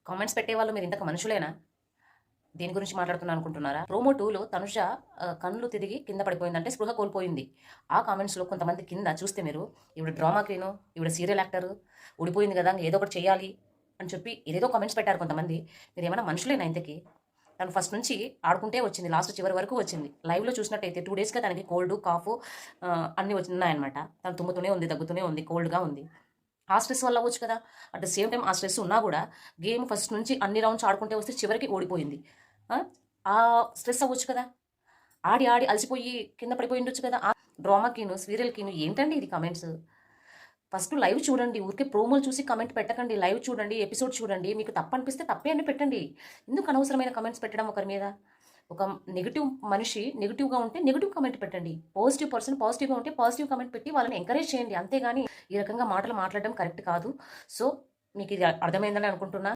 Comments పెట్టేవాళ్ళు మీరు ఇంతకు మనుషులేనా? దేని గురించి మాట్లాడుతున్నా అనుకుంటున్నారా? ప్రోమో 2లో తనుష కళ్ళు తిరిగి కింద పడిపోయిందంటే స్పృహ కోల్పోయింది. ఆ కామెంట్స్‌లో కొంతమంది కింద చూస్తే మీరు ఈవిడ డ్రామా క్వీను, ఈవిడ సీరియల్ యాక్టరు, ఊడిపోయింది గదా! ఏదో ఒకటి చేయాలి అని చెప్పి ఏదేదో కామెంట్స్ పెట్టారు కొంతమంది. మీరేమైనా మనుషులేనా ఇంతకి? తను ఫస్ట్ నుంచి ఆడుకుంటే వచ్చింది. లాస్ట్ చివరి వరకు వచ్చింది. లైవ్‌లో చూసినట్టయితే 2 డేస్‌గా తనకి కోల్డ్, కాఫు అన్నీ ఉన్నాయన్నమాట. తను తుమ్ముతూనే ఉంది, దగ్గుతూనే ఉంది, కోల్డ్‌గా ఉంది. ఆ స్ట్రెస్ వల్ల అవ్వచ్చు కదా! అట్ ద సేమ్ టైమ్ ఆ స్ట్రెస్ ఉన్నా గూడా గేమ్ ఫస్ట్ నుంచి అన్ని రౌండ్స్ ఆడుకుంటే వస్తే చివరికి ఓడిపోయింది. ఆ! ఆ స్ట్రెస్ అవ్వచ్చు కదా! ఆడి ఆడి అలసిపోయి కింద పడిపోయి ఉండొచ్చు కదా! ఆ డ్రామాకిను, సీరియల్‌కిను ఏంటండి ఇది కామెంట్స్? ఫస్ట్ లైవ్ చూడండి. ఊరికే ప్రోమోలు చూసి కామెంట్ పెట్టకండి. లైవ్ చూడండి, ఎపిసోడ్ చూడండి. మీకు తప్పనిపిస్తే తప్పే అని పెట్టండి. ఎందుకు అనవసరమైన కామెంట్స్ పెట్టడం ఒకరి మీద? ఒక నెగెటివ్ మనిషి నెగెటివ్‌గా ఉంటే నెగెటివ్ కామెంట్ పెట్టండి. పాజిటివ్ పర్సన్ పాజిటివ్‌గా ఉంటే పాజిటివ్ కామెంట్ పెట్టి వాళ్ళని ఎంకరేజ్ చేయండి. అంతేగాని ఈ రకంగా మాటలు మాట్లాడడం కరెక్ట్ కాదు. సో, మీకిది అర్థమైందని అనుకుంటున్నా.